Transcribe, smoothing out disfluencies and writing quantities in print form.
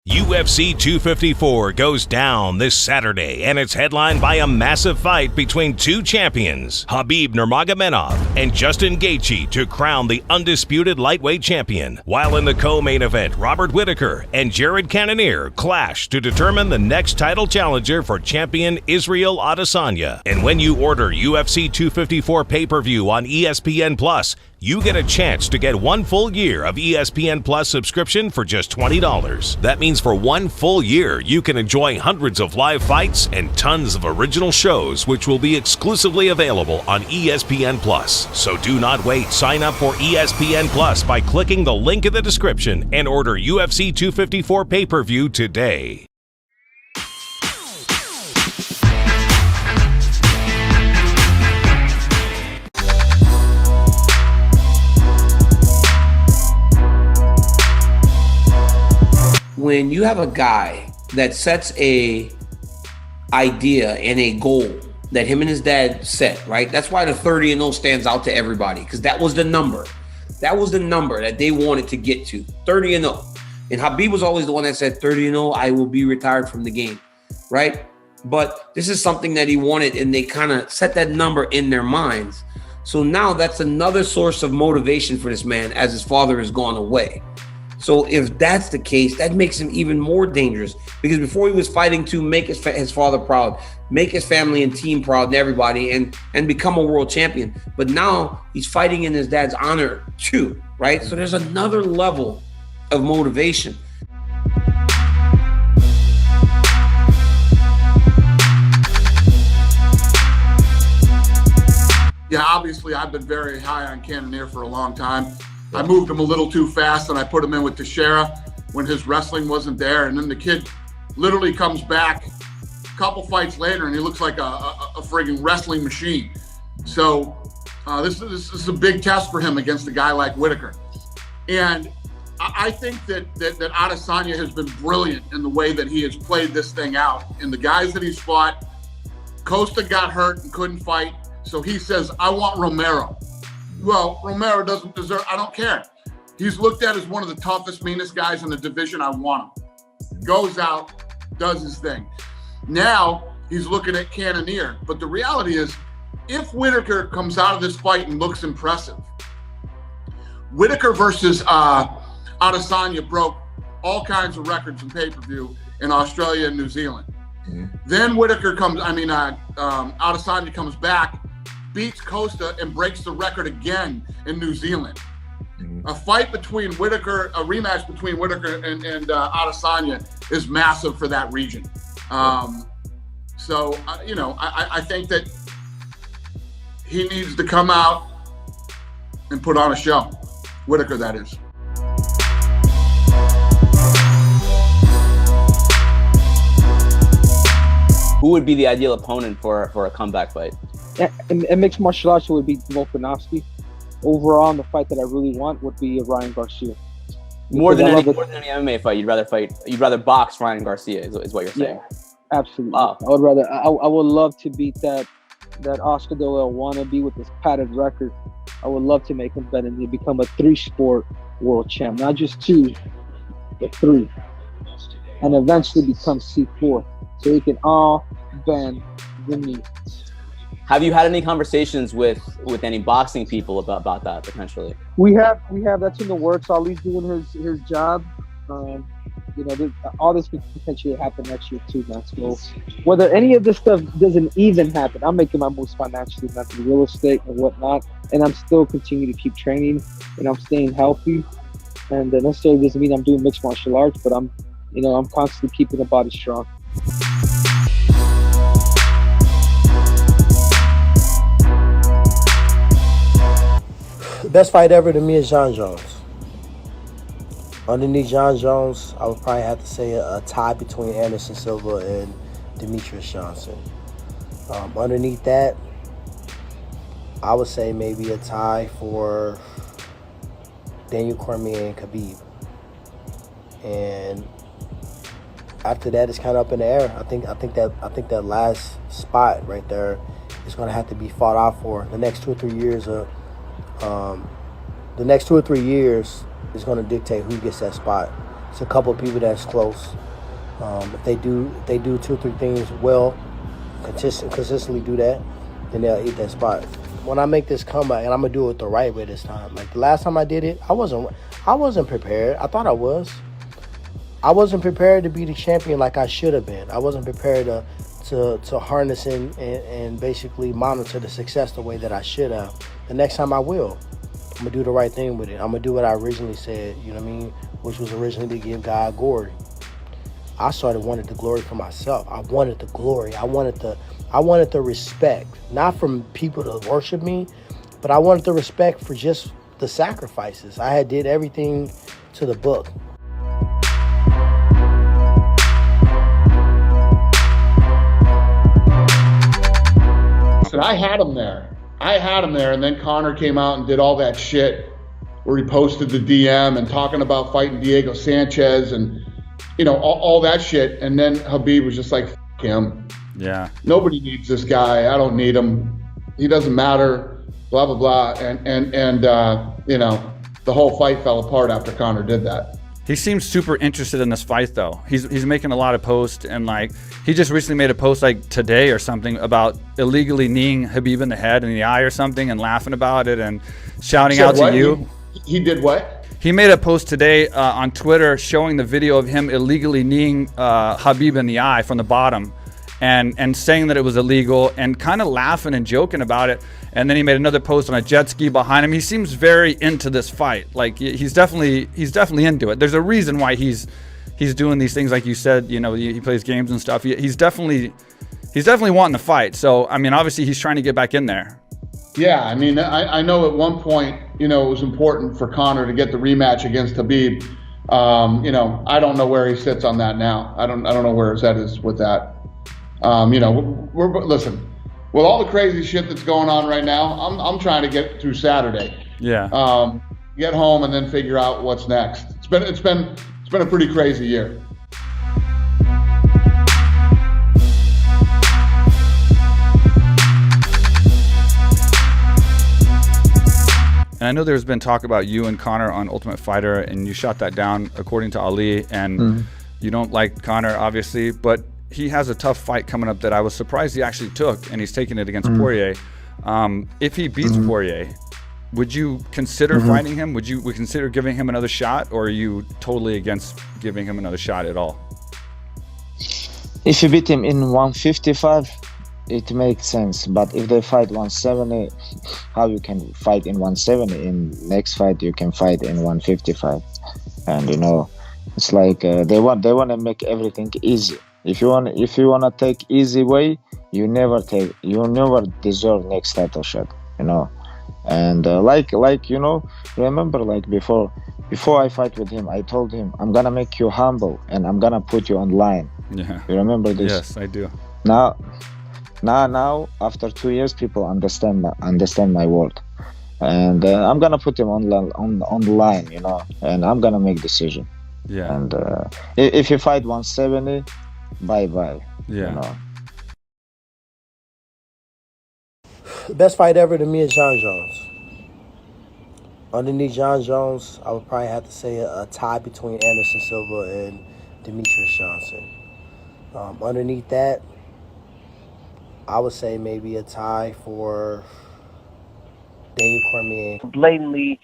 UFC 254 goes down this Saturday, and it's headlined by a massive fight between two champions, Khabib Nurmagomedov and Justin Gaethje, to crown the undisputed lightweight champion. While in the co-main event, Robert Whittaker and Jared Cannonier clash to determine the next title challenger for champion Israel Adesanya. And when you order UFC 254 pay-per-view on ESPN+, you get a chance to get 1 full year of ESPN Plus subscription for just $20. That means for 1 full year, you can enjoy hundreds of live fights and tons of original shows, which will be exclusively available on ESPN Plus. So do not wait. Sign up for ESPN Plus by clicking the link in the description and order UFC 254 pay-per-view today. When you have a guy that sets a idea and a goal that him and his dad set, right? That's why the 30-0 stands out to everybody, because that was the number. That was the number that they wanted to get to, 30-0. And Khabib was always the one that said 30-0, I will be retired from the game, right? But this is something that he wanted, and they kind of set that number in their minds. So now that's another source of motivation for this man as his father has gone away. So if that's the case, that makes him even more dangerous, because before he was fighting to make his father proud, make his family and team proud and everybody, and become a world champion. But now he's fighting in his dad's honor too, right? So there's another level of motivation. Yeah, obviously I've been very high on Cannonier for a long time. I moved him a little too fast, and I put him in with Teixeira when his wrestling wasn't there. And then the kid literally comes back a couple fights later, and he looks like a friggin' wrestling machine. So this is a big test for him against a guy like Whittaker. And I think that Adesanya has been brilliant in the way that he has played this thing out. And the guys that he's fought, Costa got hurt and couldn't fight, so he says, I want Romero. Well, Romero doesn't deserve, I don't care. He's looked at as one of the toughest, meanest guys in the division. I want him. Goes out, does his thing. Now he's looking at Cannonier. But the reality is, if Whittaker comes out of this fight and looks impressive, Whittaker versus Adesanya broke all kinds of records in pay-per-view in Australia and New Zealand. Mm-hmm. Then Adesanya comes back, beats Costa, and breaks the record again in New Zealand. Mm-hmm. A rematch between Whittaker and Adesanya is massive for that region. I think that he needs to come out and put on a show. Whittaker, that is. Who would be the ideal opponent for a comeback fight? In mixed martial arts, it would be Volkanovski. Overall, the fight that I really want would be Ryan Garcia. More than any MMA fight, you'd rather box Ryan Garcia, is what you're saying. Yeah, absolutely. Wow. I would love to beat that Oscar De La wannabe with his padded record. I would love to make him better and become a 3-sport world champ, not just 2, but 3, and eventually become C4, so he can all bend the knee. Have you had any conversations with any boxing people about that potentially? We have that's in the works. Ali's doing his job. All this could potentially happen next year too, man. So whether any of this stuff doesn't even happen, I'm making my moves financially, not in real estate and whatnot, and I'm still continuing to keep training and I'm staying healthy. And that necessarily doesn't mean I'm doing mixed martial arts, but I'm constantly keeping the body strong. The best fight ever to me is Jon Jones. Underneath Jon Jones, I would probably have to say a tie between Anderson Silva and Demetrius Johnson. Underneath that, I would say maybe a tie for Daniel Cormier and Khabib. And after that, it's kind of up in the air. I think that last spot right there is going to have to be fought out for the next 2 or 3 years. The next 2 or 3 years is going to dictate who gets that spot. It's a couple of people that's close. If they do 2 or 3 things well, consistently do that, then they'll eat that spot. When I make this comeback, and I'm gonna do it the right way this time. Like the last time I did it, I wasn't prepared. I thought I was. I wasn't prepared to be the champion like I should have been. I wasn't prepared to harness and basically monitor the success the way that I should have. The next time I will. I'm gonna do the right thing with it. I'm gonna do what I originally said, you know what I mean? Which was originally to give God glory. I wanted the glory for myself. I wanted the glory. I wanted the respect. Not from people to worship me, but I wanted the respect for just the sacrifices. I had did everything to the book. I had him there. And then Conor came out and did all that shit where he posted the DM and talking about fighting Diego Sanchez and, you know, all that shit. And then Khabib was just like, F him. Yeah. Nobody needs this guy. I don't need him. He doesn't matter. Blah, blah, blah. And you know, the whole fight fell apart after Conor did that. He seems super interested in this fight, though. He's making a lot of posts, and like he just recently made a post like today or something about illegally kneeing Khabib in the head and the eye or something, and laughing about it and shouting out to you. He did what? He made a post today on Twitter showing the video of him illegally kneeing Khabib in the eye from the bottom, and saying that it was illegal, and kind of laughing and joking about it. And then he made another post on a jet ski behind him. He seems very into this fight. Like he's definitely into it. There's a reason why he's doing these things, like you said. You know, he plays games and stuff. He's definitely wanting to fight. So I mean, obviously he's trying to get back in there. Yeah, I mean, I know at one point, you know, it was important for Conor to get the rematch against Khabib. You know, I don't know where he sits on that now. I don't know where his head is with that. You know, listen. With all the crazy shit that's going on right now, I'm trying to get through Saturday. Yeah. Get home and then figure out what's next. It's been a pretty crazy year. And I know there's been talk about you and Conor on Ultimate Fighter, and you shot that down according to Ali, and you don't like Conor, obviously, but he has a tough fight coming up that I was surprised he actually took, and he's taking it against Poirier. If he beats Poirier, would you consider fighting him? Would you consider giving him another shot, or are you totally against giving him another shot at all? If you beat him in 155, it makes sense. But if they fight 170, how you can fight in 170? In next fight you can fight in 155, and you know, it's like they want to make everything easy. If you want to take easy way, you never deserve next title shot, you know. And like you know, remember, like before I fight with him, I told him I'm gonna make you humble and I'm gonna put you on line. Yeah. You remember this? Yes, I do. Now after 2 years, people understand my word, and I'm gonna put him on the line, you know, and I'm gonna make decision. Yeah. And if you fight 170. Bye-bye. Yeah. You know. The best fight ever to me is Jon Jones. Underneath Jon Jones, I would probably have to say a tie between Anderson Silva and Demetrius Johnson. Underneath that, I would say maybe a tie for Daniel Cormier. Blatantly